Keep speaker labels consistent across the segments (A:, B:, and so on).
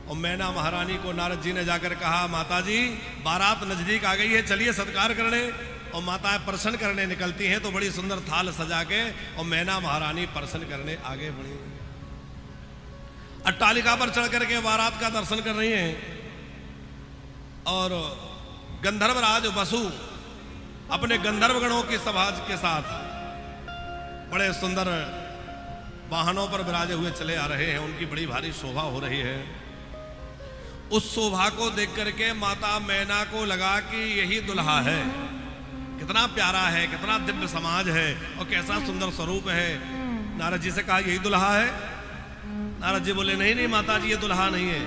A: और मैना महारानी को नारद जी ने जाकर कहा, माता जी बारात नजदीक आ गई है, चलिए सत्कार करने। और माताएं प्रसन्न करने निकलती हैं तो बड़ी सुंदर थाल सजा के और मैना महारानी प्रसन्न करने आगे बढ़ी। अट्टालिका पर चढ़ करके बारात का दर्शन कर रही हैं और गंधर्वराज वसु अपने गंधर्वगणों की सभा के साथ बड़े सुंदर वाहनों पर विराजे हुए चले आ रहे हैं। उनकी बड़ी भारी शोभा हो रही है। उस शोभा को देख करके माता मैना को लगा कि यही दुल्हा है, कितना प्यारा है, कितना दिव्य समाज है और कैसा सुंदर स्वरूप है। नारद जी से कहा, यही दुल्हा है? नारद जी बोले, नहीं नहीं माता जी, ये दुल्हा नहीं है।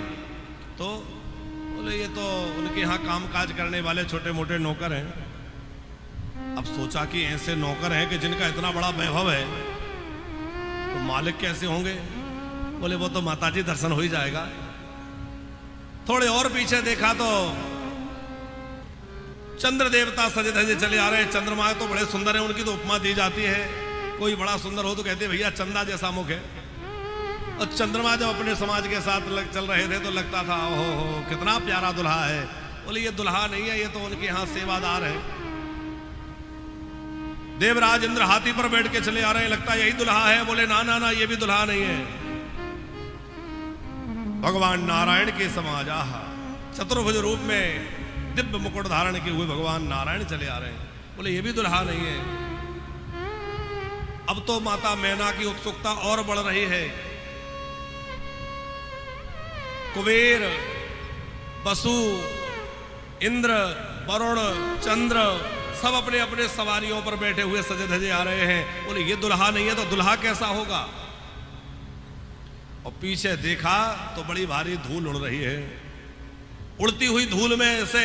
A: तो बोले, ये तो उनके यहाँ काम काज करने वाले छोटे मोटे नौकर हैं। अब सोचा कि ऐसे नौकर हैं कि जिनका इतना बड़ा वैभव है तो मालिक कैसे होंगे? बोले, वो तो माता जी दर्शन हो ही जाएगा। थोड़े और पीछे देखा तो चंद्र देवता सजे धजे चले आ रहे हैं। चंद्रमा तो बड़े सुंदर हैं, उनकी तो उपमा दी जाती है। कोई बड़ा सुंदर हो तो कहते हैं भैया चंदा जैसा मुख है। और चंद्रमा जब अपने समाज के साथ चल रहे थे तो लगता था ओहो कितना प्यारा दुल्हा है। बोले, ये दुल्हा नहीं है, ये तो उनके यहाँ सेवादार है। देवराज इंद्र हाथी पर बैठ के चले आ रहे हैं, लगता है यही दुल्हा है। बोले, ना ना ना, ये भी दुल्हा नहीं है। भगवान नारायण के समाज आहा चतुर्भुज रूप में दिव्य मुकुट धारण किए हुए भगवान नारायण चले आ रहे हैं। बोले, ये भी दुल्हा नहीं है। अब तो माता मैना की उत्सुकता और बढ़ रही है। कुबेर, वसु, इंद्र, वरुण, चंद्र सब अपने अपने सवारियों पर बैठे हुए सजे धजे आ रहे हैं। बोले, ये दुल्हा नहीं है तो दुल्हा कैसा होगा? और पीछे देखा तो बड़ी भारी धूल उड़ रही है। उड़ती हुई धूल में से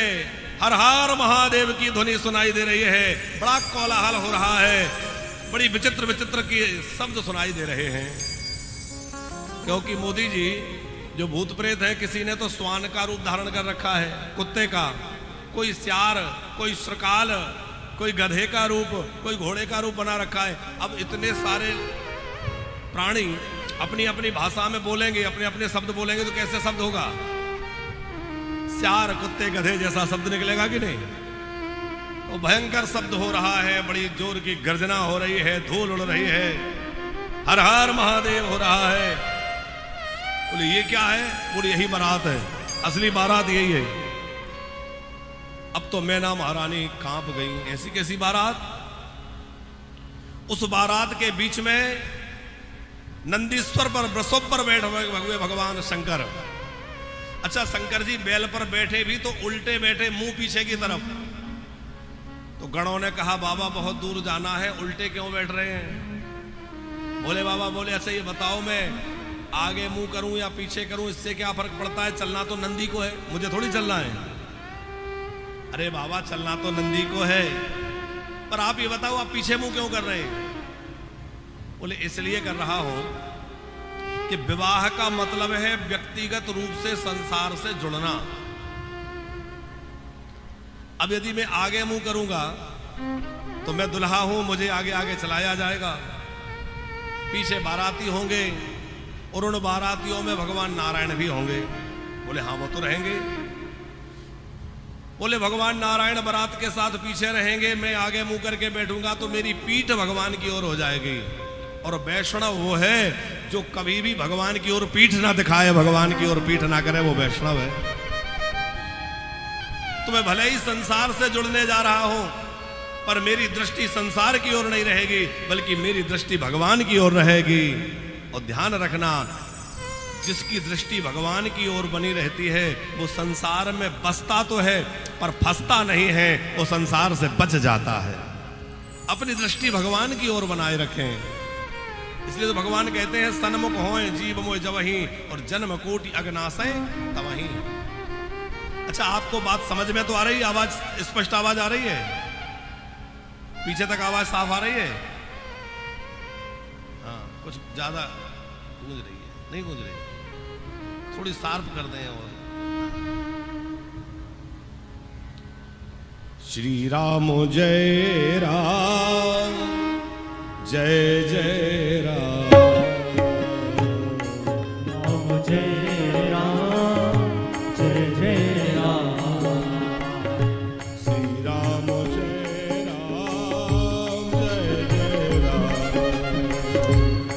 A: हर हर महादेव की ध्वनि सुनाई दे रही है। बड़ा कोलाहल हो रहा है, बड़ी विचित्र विचित्र की शब्द सुनाई दे रहे हैं। क्योंकि मोदी जी जो भूत प्रेत है, किसी ने तो श्वान का रूप धारण कर रखा है, कुत्ते का, कोई स्यार, कोई श्रकाल, कोई गधे का रूप, कोई घोड़े का रूप बना रखा है। अब इतने सारे प्राणी अपनी अपनी भाषा में बोलेंगे, अपने अपने शब्द बोलेंगे तो कैसे शब्द होगा? स्यार, कुत्ते, गधे जैसा शब्द निकलेगा कि नहीं? तो भयंकर शब्द हो रहा है, बड़ी जोर की गर्जना हो रही है, धूल उड़ रही है, हर हर महादेव हो रहा है। बोले, ये क्या है? बोले, यही बारात है, असली बारात यही है। अब तो मैना महारानी कांप गई। ऐसी कैसी बारात? उस बारात के बीच में नंदीश्वर पर वृषभ पर बैठे हुए भगवान शंकर। अच्छा, शंकर जी बैल पर बैठे भी तो उल्टे बैठे, मुंह पीछे की तरफ। तो गणों ने कहा, बाबा बहुत दूर जाना है, उल्टे क्यों बैठ रहे हैं? बोले, बाबा बोले, अच्छा ये बताओ मैं आगे मुंह करूं या पीछे करूं, इससे क्या फर्क पड़ता है? चलना तो नंदी को है, मुझे थोड़ी चलना है। अरे बाबा, चलना तो नंदी को है, पर आप ये बताओ आप पीछे मुंह क्यों कर रहे हैं? बोले, इसलिए कर रहा हूं कि विवाह का मतलब है व्यक्तिगत रूप से संसार से जुड़ना। अब यदि मैं आगे मुंह करूंगा तो मैं दुल्हा हूं, मुझे आगे आगे चलाया जाएगा, पीछे बाराती होंगे और उन बारातियों में भगवान नारायण भी होंगे। बोले, हाँ वो तो रहेंगे। बोले, भगवान नारायण बारात के साथ पीछे रहेंगे, मैं आगे मुंह करके बैठूंगा तो मेरी पीठ भगवान की ओर हो जाएगी। और वैष्णव वो है जो कभी भी भगवान की ओर पीठ ना दिखाए, भगवान की ओर पीठ ना करे, वो वैष्णव है। तो मैं भले ही संसार से जुड़ने जा रहा हूं, पर मेरी दृष्टि संसार की ओर नहीं रहेगी, बल्कि मेरी दृष्टि भगवान की ओर रहेगी। और ध्यान रखना, जिसकी दृष्टि भगवान की ओर बनी रहती है वो संसार में बसता तो है पर फंसता नहीं है, वो संसार से बच जाता है। अपनी दृष्टि भगवान की ओर बनाए रखें। इसलिए तो भगवान कहते हैं, सन्मुख होए जीव मोय जवहीं और जन्म कोटि अगनासय तवहीं। अच्छा, आपको बात समझ में तो आ रही है? आवाज स्पष्ट आवाज आ रही है? पीछे तक आवाज साफ आ रही है? हाँ, कुछ ज्यादा गूंज रही है, नहीं गूंज रही, थोड़ी शार्प कर दें। और श्री राम जय राम, जय जय राम,
B: राम जय राम, जय राम।
A: श्री राम जय राम जय जय राम।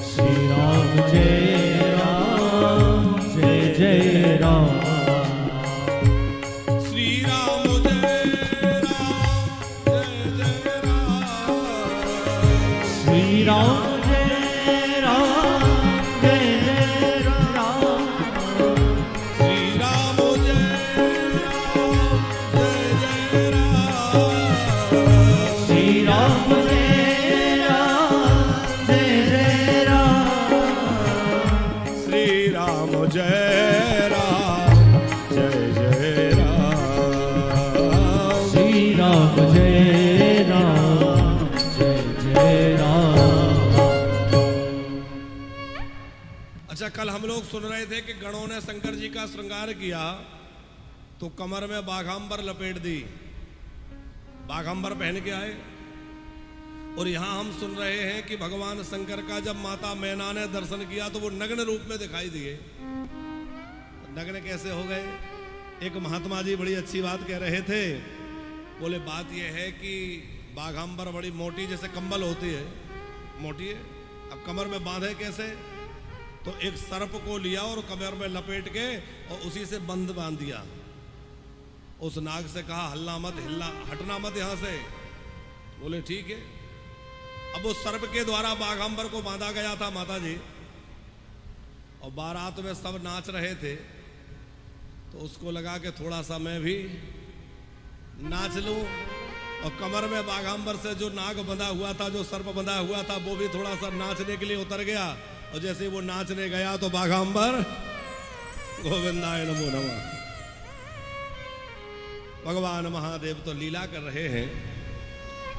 B: श्री राम जय राम जय जय राम।
A: श्री राम जय राम जय जय राम।
B: श्री राम जय राम जय जय राम।
A: श्री राम जय राम जय जय राम।
B: श्री राम जय राम जय जय राम।
A: श्री राम जय राम जय जय राम।
B: श्री राम जय राम जय जय राम।
A: अच्छा, कल हम लोग सुन रहे थे कि गणों ने शंकर जी का श्रृंगार किया तो कमर में बाघांबर लपेट दी, बाघांबर पहन के आए। और यहां हम सुन रहे हैं कि भगवान शंकर का जब माता मैना ने दर्शन किया तो वो नग्न रूप में दिखाई दिए। नग्न कैसे हो गए? एक महात्मा जी बड़ी अच्छी बात कह रहे थे। बोले बात यह है कि बाघांबर बड़ी मोटी जैसे कंबल होती है, मोटी है, अब कमर में बांधे कैसे? तो एक सर्प को लिया और कमर में लपेट के और उसी से बंद बांध दिया। उस नाग से कहा हल्ला मत, हिलना, हटना मत यहां से। बोले ठीक है। अब उस सर्प के द्वारा बाघांबर को बांधा गया था माता जी, और बारात में सब नाच रहे थे तो उसको लगा कि थोड़ा सा मैं भी नाच लूं, और कमर में बाघांबर से जो नाग बंधा हुआ था, जो सर्प बंधा हुआ था, वो भी थोड़ा सा नाचने के लिए उतर गया। और जैसे वो नाचने गया तो बाघांबर गोविंदाय नमो नमः। भगवान महादेव तो लीला कर रहे हैं।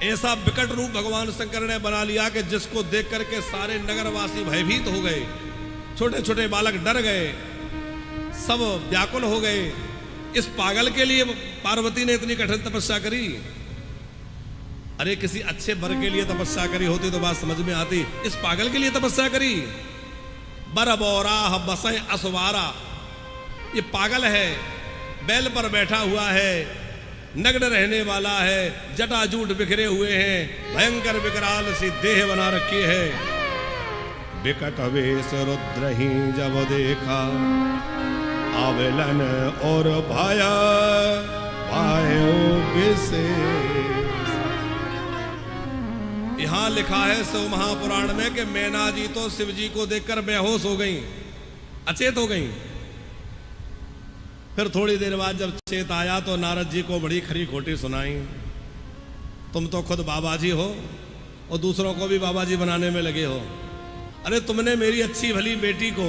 A: ऐसा विकट रूप भगवान शंकर ने बना लिया कि जिसको देख करके सारे नगरवासी भयभीत हो गए, छोटे छोटे बालक डर गए, सब व्याकुल हो गए। इस पागल के लिए पार्वती ने इतनी कठिन तपस्या करी। अरे किसी अच्छे वर के लिए तपस्या करी होती तो बात समझ में आती, इस पागल के लिए तपस्या करी। बरबौरा बसे असवारा, ये पागल है, बैल पर बैठा हुआ है, नग्न रहने वाला है, जटाजूट बिखरे हुए हैं, भयंकर विकराल सी देह बना रखी है। विकट वेश रुद्र ही जब देखा, आवेलन और भाया पायो विशेष। यहां लिखा है शिव महापुराण में कि मैना जी तो शिव जी को देखकर बेहोश हो गई, अचेत हो गई। फिर थोड़ी देर बाद जब चेत आया तो नारद जी को बड़ी खरी खोटी सुनाई। तुम तो खुद बाबा जी हो और दूसरों को भी बाबा जी बनाने में लगे हो। अरे तुमने मेरी अच्छी भली बेटी को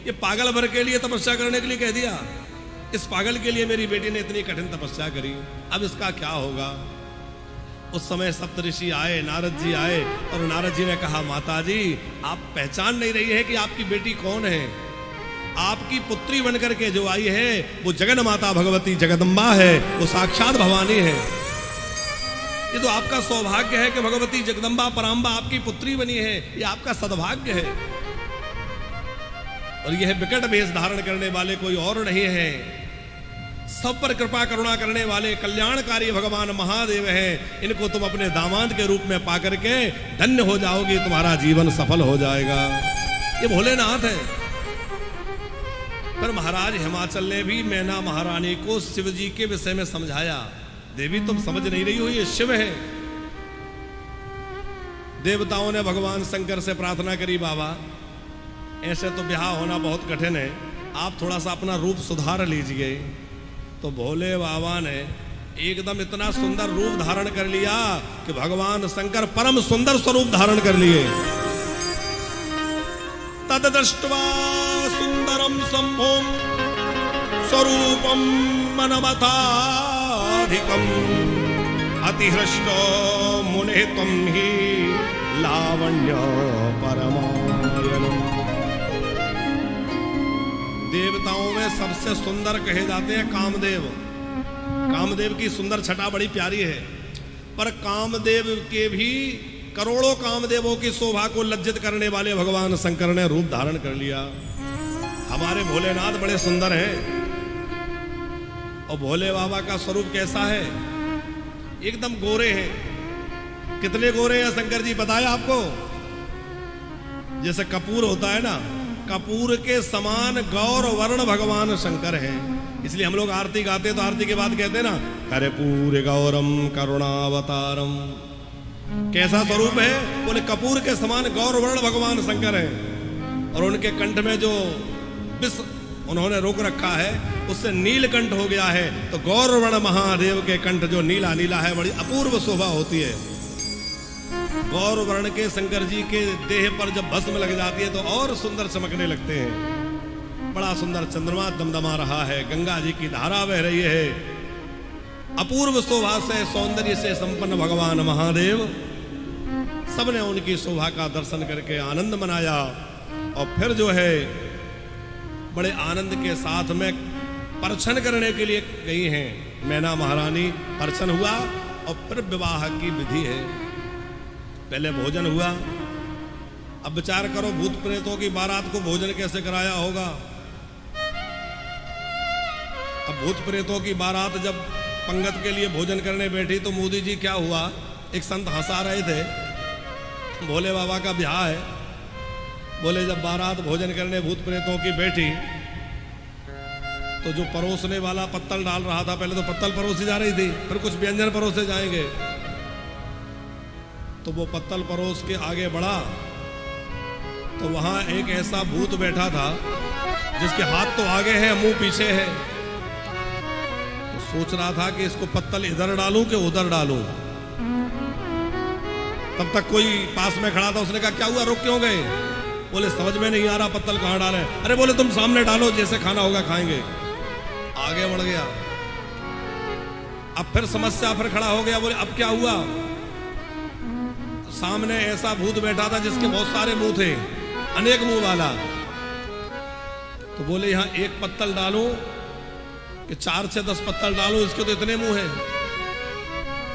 A: ये पागल भर के लिए तपस्या करने के लिए कह दिया। इस पागल के लिए मेरी बेटी ने इतनी कठिन तपस्या करी, अब इसका क्या होगा? उस समय सप्तऋषि आए, नारद जी आए, और नारद जी ने कहा माता जी आप पहचान नहीं रही है कि आपकी बेटी कौन है। आपकी पुत्री बनकर के जो आई है वो जगन माता भगवती जगदम्बा है, वो साक्षात भवानी है। ये तो आपका सौभाग्य है कि भगवती जगदम्बा पराम्बा आपकी पुत्री बनी है, ये आपका सद्भाग्य है। और यह विकट वेश धारण करने वाले कोई और नहीं है, सब पर कृपा करुणा करने वाले कल्याणकारी भगवान महादेव हैं। इनको तुम अपने दामाद के रूप में पाकर के धन्य हो जाओगी, तुम्हारा जीवन सफल हो जाएगा। ये भोलेनाथ है। पर महाराज हिमाचल ने भी मैना महारानी को शिव जी के विषय में समझाया। देवी तुम समझ नहीं रही हो, ये शिव है। देवताओं ने भगवान शंकर से प्रार्थना करी, बाबा ऐसे तो ब्याह होना बहुत कठिन है, आप थोड़ा सा अपना रूप सुधार लीजिए। तो भोले बाबा ने एकदम इतना सुंदर रूप धारण कर लिया कि भगवान शंकर परम सुंदर स्वरूप धारण कर लिए। तद दृष्ट्वा सुंदरम शंभुम स्वरूपम मनमथाधिकम अतिहृष्टो मुने त्वं हि लावण्य परमायनम। देवताओं में सबसे सुंदर कहे जाते हैं कामदेव। कामदेव की सुंदर छटा बड़ी प्यारी है, पर कामदेव के भी करोड़ों कामदेवों की शोभा को लज्जित करने वाले भगवान शंकर ने रूप धारण कर लिया। हमारे भोलेनाथ बड़े सुंदर हैं। और भोले बाबा का स्वरूप कैसा है? एकदम गोरे हैं। कितने गोरे हैं शंकर जी बताया आपको? जैसे कपूर होता है ना, कपूर के समान गौर वर्ण भगवान शंकर हैं। इसलिए हम लोग आरती गाते हैं तो आरती के बाद कहते हैं ना, कर्पूर गौरम करुणावतारम। कैसा स्वरूप है? बोले कपूर के समान गौर वर्ण भगवान शंकर हैं। और उनके कंठ में जो विष उन्होंने रोक रखा है उससे नीलकंठ हो गया है। तो गौर वर्ण महादेव के कंठ जो नीला नीला है, बड़ी अपूर्व शोभा होती है। गौर वर्ण के शंकर जी के देह पर जब भस्म लग जाती है तो और सुंदर चमकने लगते हैं। बड़ा सुंदर चंद्रमा दमदमा रहा है, गंगा जी की धारा बह रही है। अपूर्व शोभा से, सौंदर्य से संपन्न भगवान महादेव। सबने उनकी शोभा का दर्शन करके आनंद मनाया। और फिर जो है बड़े आनंद के साथ में परछन करने के लिए गई हैं मैना महारानी। परछन हुआ और फिर विवाह की विधि है। पहले भोजन हुआ। अब विचार करो, भूत प्रेतों की बारात को भोजन कैसे कराया होगा? अब भूत प्रेतों की बारात जब पंगत के लिए भोजन करने बैठी तो मोदी जी क्या हुआ, एक संत हंसा रहे थे, भोले बाबा का ब्याह है। बोले जब बारात भोजन करने भूत प्रेतों की बैठी तो जो परोसने वाला पत्तल डाल रहा था, पहले तो पत्तल परोसी जा रही थी, फिर कुछ व्यंजन परोसे जाएंगे। तो वो पत्तल परोस के आगे बढ़ा तो वहां एक ऐसा भूत बैठा था जिसके हाथ तो आगे है, मुंह पीछे है। तो सोच रहा था कि इसको पत्तल इधर डालूं कि उधर डालूं। तब तक कोई पास में खड़ा था, उसने कहा क्या हुआ, रुक क्यों गए? बोले समझ में नहीं आ रहा पत्तल कहां डाले। अरे बोले तुम सामने डालो, जैसे खाना होगा खाएंगे। आगे बढ़ गया। अब फिर समस्या फिर खड़ा हो गया। बोले अब क्या हुआ? सामने ऐसा भूत बैठा था जिसके बहुत सारे मुंह थे, अनेक मुंह वाला। तो बोले यहां एक पत्तल डालो कि 4 से 10 पत्तल डालो, इसके तो इतने मुंह हैं।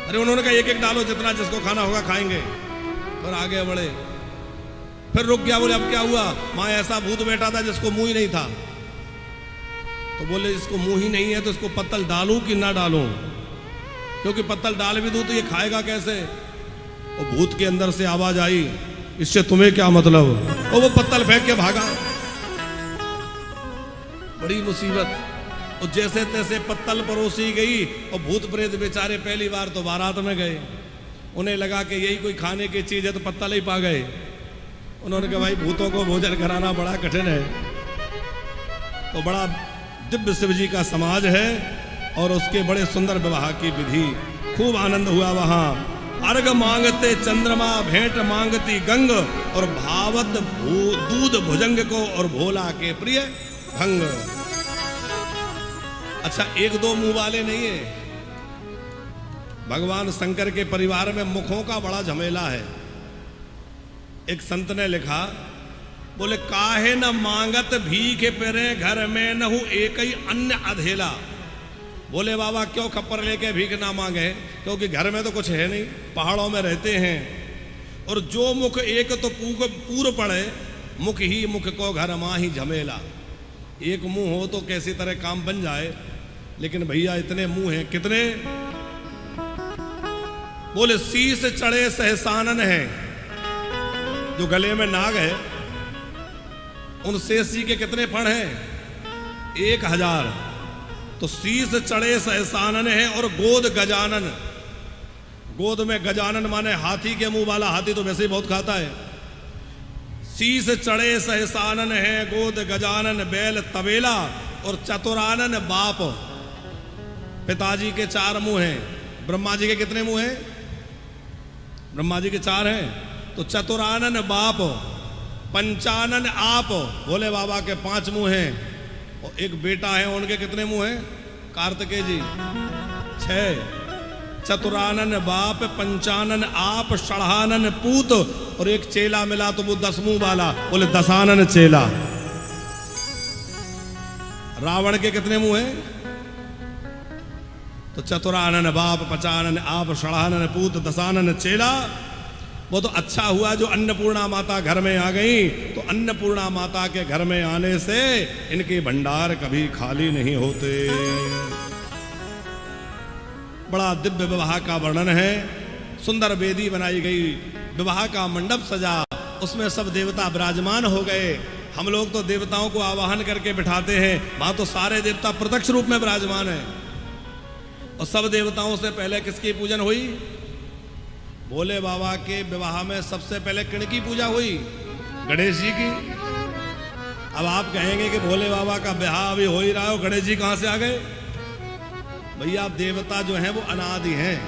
A: अरे उन्होंने कहा एक एक डालो, जितना जिसको खाना होगा खाएंगे। फिर आगे बढ़े, फिर रुक गया। बोले अब क्या हुआ? वहां ऐसा भूत बैठा था जिसको मुंह ही नहीं था। तो बोले इसको मुंह ही नहीं है तो इसको पत्तल डालूं कि ना डालूं, क्योंकि पत्तल डाल भी दूं तो ये खाएगा कैसे? और भूत के अंदर से आवाज आई, इससे तुम्हें क्या मतलब? और वो पत्तल फेंक के भागा। बड़ी मुसीबत। और जैसे तैसे पत्तल परोसी गई और भूत प्रेत बेचारे पहली बार तो बारात में गए। उन्हें लगा कि यही कोई खाने की चीज है तो पत्तल ही पा गए। उन्होंने कहा भाई भूतों को भोजन कराना बड़ा कठिन है। तो बड़ा दिव्य शिव जी का समाज है और उसके बड़े सुंदर विवाह की विधि। खूब आनंद हुआ वहां। अर्घ मांगते चंद्रमा, भेंट मांगती गंग, और भावत दूध भुजंग को, और भोला के प्रिय भंग। अच्छा, एक दो मुंह वाले नहीं है। भगवान शंकर के परिवार में मुखों का बड़ा झमेला है। एक संत ने लिखा, बोले काहे न मांगत भीख पेरे, घर में न हूं एक ही अन्न अधेला। बोले बाबा क्यों खप्पर लेके भीख ना मांगे? क्योंकि घर में तो कुछ है नहीं, पहाड़ों में रहते हैं। और जो मुख एक तो पूर पड़े, मुख ही मुख को घर मां ही झमेला। एक मुंह हो तो कैसी तरह काम बन जाए, लेकिन भैया इतने मुंह हैं। कितने? बोले शीश चढ़े सहसानन है, जो गले में नाग है, उन शेष जी के कितने फण हैं? 1000। तो शीश चढ़े सहसानन है, और गोद गजानन। गोद में गजानन माने हाथी के मुंह वाला। हाथी तो वैसे ही बहुत खाता है। शीश चढ़े सहसानन है, गोद गजानन, बैल तबेला, और चतुरानन बाप। पिताजी के 4 मुंह हैं। ब्रह्मा जी के कितने मुंह हैं? ब्रह्मा जी के 4 हैं। तो चतुरानन बाप, पंचानन आप। भोले बाबा के 5 मुंह हैं। और एक बेटा है, उनके कितने मुंह हैं? कार्तिकेय जी 6। चतुरानन बाप, पंचानन आप, षढ़ानन पूत, और एक चेला मिला तो वो 10 मुंह वाला। बोले दशानन चेला। रावण के कितने मुंह हैं? तो चतुरानन बाप, पंचानन आप, षढ़ानन पूत, दशानन चेला। वो तो अच्छा हुआ जो अन्नपूर्णा माता घर में आ गई। तो अन्नपूर्णा माता के घर में आने से इनके भंडार कभी खाली नहीं होते। बड़ा दिव्य विवाह का वर्णन है। सुंदर वेदी बनाई गई, विवाह का मंडप सजा, उसमें सब देवता विराजमान हो गए। हम लोग तो देवताओं को आवाहन करके बिठाते हैं, वहां तो सारे देवता प्रत्यक्ष रूप में विराजमान है। और सब देवताओं से पहले किसकी पूजन हुई? भोले बाबा के विवाह में सबसे पहले किन की पूजा हुई? गणेश जी की। अब आप कहेंगे कि भोले बाबा का विवाह अभी हो ही रहा हो, गणेश जी कहां से आ गए? भैया देवता जो हैं वो अनादि हैं।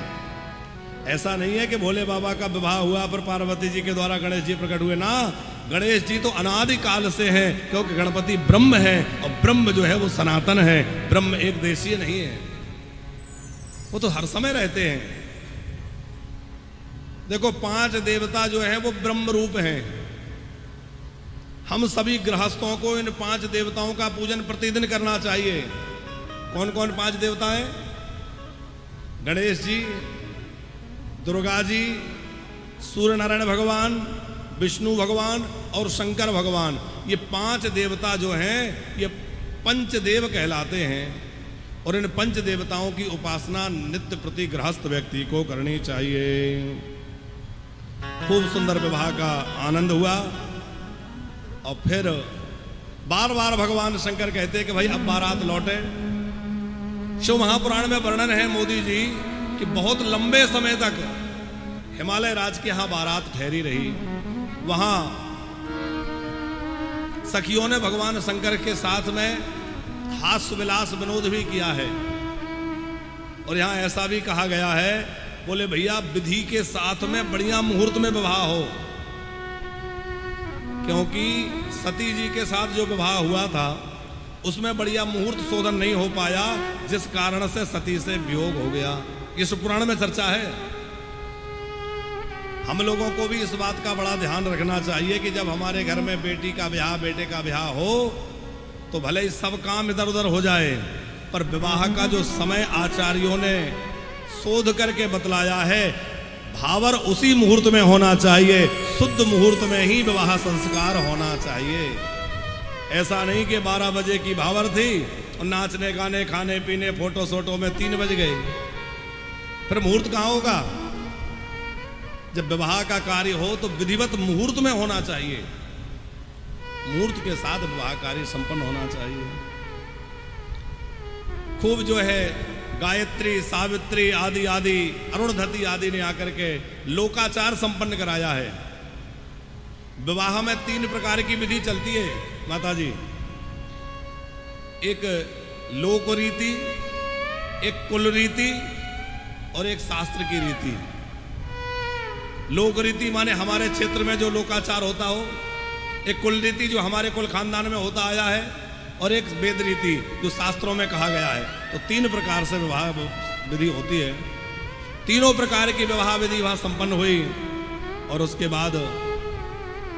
A: ऐसा नहीं है कि भोले बाबा का विवाह हुआ पर पार्वती जी के द्वारा गणेश जी प्रकट हुए ना। गणेश जी तो अनादि काल से हैं, क्योंकि गणपति ब्रह्म है और ब्रह्म जो है वो सनातन है, ब्रह्म एक देशीय नहीं है, वो तो हर समय रहते हैं। देखो 5 देवता जो हैं वो ब्रह्म रूप हैं। हम सभी गृहस्थों को इन 5 देवताओं का पूजन प्रतिदिन करना चाहिए। कौन कौन 5 देवता हैं? गणेश जी, दुर्गा जी, सूर्य नारायण भगवान, विष्णु भगवान और शंकर भगवान। ये 5 देवता जो हैं ये पंचदेव कहलाते हैं। और इन पंच देवताओं की उपासना नित्य प्रति गृहस्थ व्यक्ति को करनी चाहिए। खूब सुंदर विवाह का आनंद हुआ। और फिर बार बार भगवान शंकर कहते कि भाई अब बारात लौटे। शिव महापुराण में वर्णन है मोदी जी कि बहुत लंबे समय तक हिमालय राज के यहां बारात ठहरी रही। वहां सखियों ने भगवान शंकर के साथ में हास्य विलास विनोद भी किया है। और यहां ऐसा भी कहा गया है, बोले भैया विधि के साथ में बढ़िया मुहूर्त में विवाह हो, क्योंकि सती जी के साथ जो विवाह हुआ था उसमें बढ़िया मुहूर्त शोधन नहीं हो पाया, जिस कारण से सती से वियोग हो गया। इस पुराण में चर्चा है। हम लोगों को भी इस बात का बड़ा ध्यान रखना चाहिए कि जब हमारे घर में बेटी का ब्याह, बेटे का ब्याह हो तो भले ही सब काम इधर उधर हो जाए, पर विवाह का जो समय आचार्यों ने शोध करके बतलाया है, भावर उसी मुहूर्त में होना चाहिए। शुद्ध मुहूर्त में ही विवाह संस्कार होना चाहिए। ऐसा नहीं कि 12 बजे की भावर थी और नाचने गाने खाने पीने फोटो सोटो में 3 बज गए, फिर मुहूर्त कहां होगा? जब विवाह का कार्य हो तो विधिवत मुहूर्त में होना चाहिए। मुहूर्त के साथ विवाह कार्य संपन्न होना चाहिए। खूब जो है गायत्री, सावित्री आदि आदि, अरुणधति आदि ने आकर के लोकाचार संपन्न कराया है। विवाह में 3 प्रकार की विधि चलती है माता जी। एक लोक रीति, एक कुल रीति और एक शास्त्र की रीति। लोक रीति माने हमारे क्षेत्र में जो लोकाचार होता हो, एक कुल रीति जो हमारे कुल खानदान में होता आया है, और एक वेद रीति जो शास्त्रों में कहा गया है। तो 3 प्रकार से विवाह विधि होती है। तीनों प्रकार की विवाह विधि वहां संपन्न हुई। और उसके बाद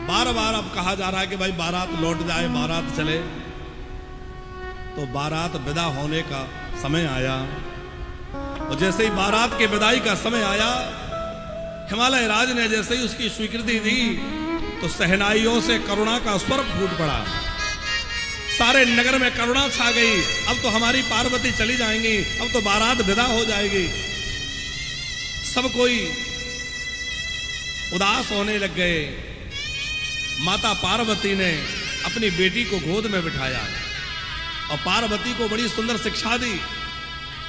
A: बार बार अब कहा जा रहा है कि भाई बारात लौट जाए, बारात चले। तो बारात विदा होने का समय आया। और जैसे ही बारात के विदाई का समय आया, हिमालय राज ने जैसे ही उसकी स्वीकृति दी तो सहनाइयों से करुणा का स्वर फूट पड़ा। सारे नगर में करुणा छा गई। अब तो हमारी पार्वती चली जाएंगी, अब तो बारात विदा हो जाएगी। सब कोई उदास होने लग गए। माता पार्वती ने अपनी बेटी को गोद में बिठाया और पार्वती को बड़ी सुंदर शिक्षा दी।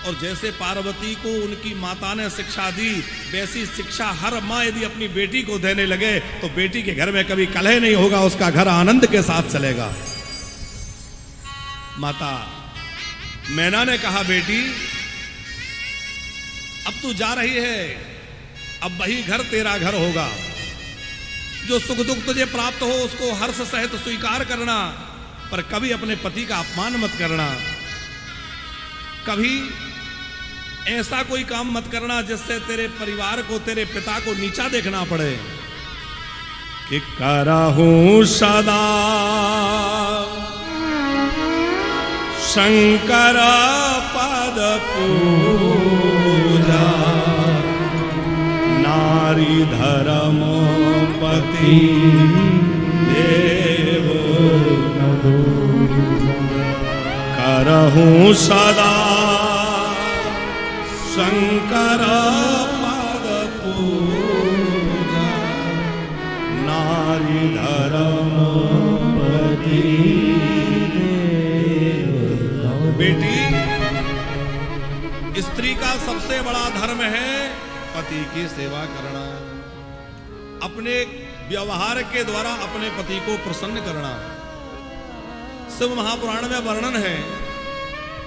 A: और जैसे पार्वती को उनकी माता ने शिक्षा दी, वैसी शिक्षा हर माँ यदि अपनी बेटी को देने लगे तो बेटी के घर में कभी कलह नहीं होगा, उसका घर आनंद के साथ चलेगा। माता मैना ने कहा, बेटी अब तू जा रही है, अब वही घर तेरा घर होगा। जो सुख दुख तुझे प्राप्त हो उसको हर्ष सहित स्वीकार करना, पर कभी अपने पति का अपमान मत करना। कभी ऐसा कोई काम मत करना जिससे तेरे परिवार को, तेरे पिता को नीचा देखना पड़े। कि करहूं सदा शंकर पद पूजा, नारी धर्मपति देव करहूं सदा शंकर पाद पूजा नारी धर्म बेटी, स्त्री का सबसे बड़ा धर्म है पति की सेवा करना, अपने व्यवहार के द्वारा अपने पति को प्रसन्न करना। शिव महापुराण में वर्णन है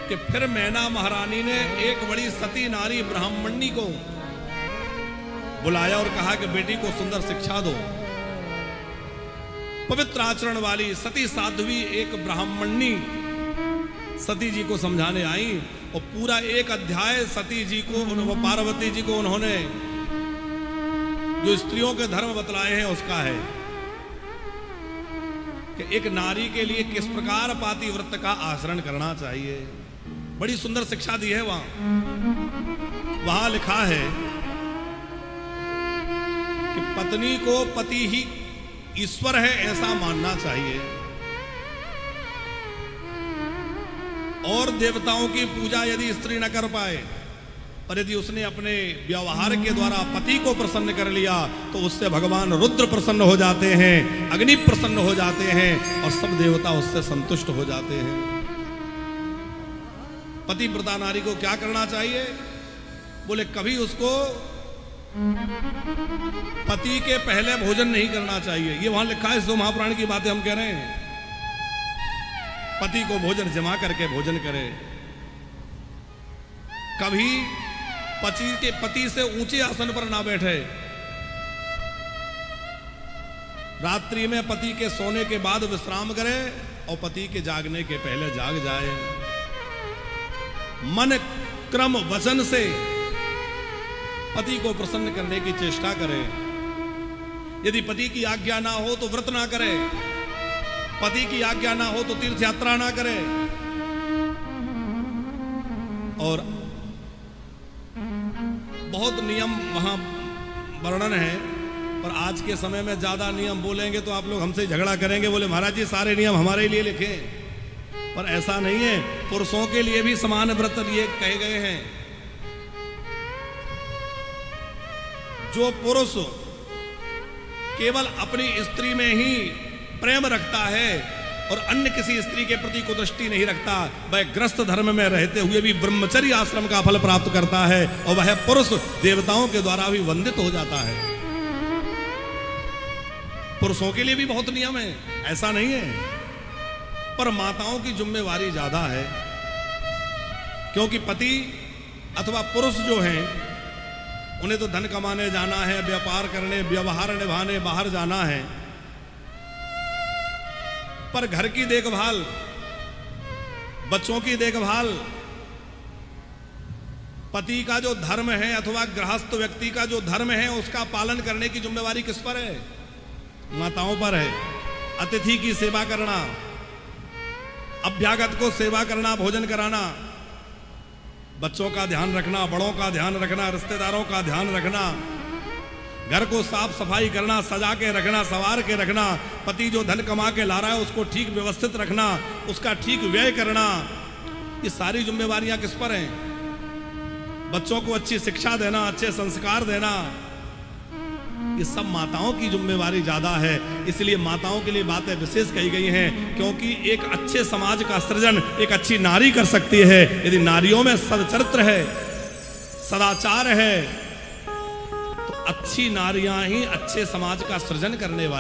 A: कि फिर मैना महारानी ने एक बड़ी सती नारी ब्राह्मणी को बुलाया और कहा कि बेटी को सुंदर शिक्षा दो। पवित्र आचरण वाली सती साध्वी एक ब्राह्मणी सती जी को समझाने आई और पूरा एक अध्याय सती जी को, पार्वती जी को उन्होंने जो स्त्रियों के धर्म बतलाए हैं उसका है कि एक नारी के लिए किस प्रकार पातिव्रत का आचरण करना चाहिए। बड़ी सुंदर शिक्षा दी है। वहां लिखा है कि पत्नी को पति ही ईश्वर है ऐसा मानना चाहिए और देवताओं की पूजा यदि स्त्री न कर पाए, पर यदि उसने अपने व्यवहार के द्वारा पति को प्रसन्न कर लिया तो उससे भगवान रुद्र प्रसन्न हो जाते हैं, अग्नि प्रसन्न हो जाते हैं और सब देवता उससे संतुष्ट हो जाते हैं। पतिव्रता नारी को क्या करना चाहिए? बोले कभी उसको पति के पहले भोजन नहीं करना चाहिए। ये वहां लिखा है, शिव महापुराण की बातें हम कह रहे हैं। पति को भोजन जमा करके भोजन करे। कभी पति से ऊंचे आसन पर ना बैठे। रात्रि में पति के सोने के बाद विश्राम करे और पति के जागने के पहले जाग जाए। मन क्रम वचन से पति को प्रसन्न करने की चेष्टा करे। यदि पति की आज्ञा ना हो तो व्रत ना करे, पति की आज्ञा ना हो तो तीर्थ यात्रा ना करे। और बहुत नियम वहां वर्णन है, पर आज के समय में ज्यादा नियम बोलेंगे तो आप लोग हमसे झगड़ा करेंगे, बोले महाराज जी सारे नियम हमारे लिए लिखे, पर ऐसा नहीं है। पुरुषों के लिए भी समान व्रत लिए कहे गए हैं। जो पुरुष केवल अपनी स्त्री में ही प्रेम रखता है और अन्य किसी स्त्री के प्रति कुदृष्टि नहीं रखता, वह ग्रस्त धर्म में रहते हुए भी ब्रह्मचर्य आश्रम का फल प्राप्त करता है और वह पुरुष देवताओं के द्वारा भी वंदित हो जाता है। पुरुषों के लिए भी बहुत नियम है, ऐसा नहीं है, पर माताओं की जिम्मेवारी ज्यादा है, क्योंकि पति अथवा पुरुष जो हैं उन्हें तो धन कमाने जाना है, व्यापार करने, व्यवहार निभाने बाहर जाना है, पर घर की देखभाल, बच्चों की देखभाल, पति का जो धर्म है अथवा गृहस्थ व्यक्ति का जो धर्म है उसका पालन करने की जिम्मेवारी किस पर है? माताओं पर है। अतिथि की सेवा करना, अभ्यागत को सेवा करना, भोजन कराना, बच्चों का ध्यान रखना, बड़ों का ध्यान रखना, रिश्तेदारों का ध्यान रखना, घर को साफ सफाई करना, सजा के रखना, संवार के रखना, पति जो धन कमा के ला रहा है उसको ठीक व्यवस्थित रखना, उसका ठीक व्यय करना, ये सारी जिम्मेवारियां किस पर हैं? बच्चों को अच्छी शिक्षा देना, अच्छे संस्कार देना, ये सब माताओं की जिम्मेवारी ज्यादा है। इसलिए माताओं के लिए बातें विशेष कही गई हैं, क्योंकि एक अच्छे समाज का सृजन एक अच्छी नारी कर सकती है। यदि नारियों में सदचरित्र है, सदाचार है, तो अच्छी नारियां ही अच्छे समाज का सृजन करने वाली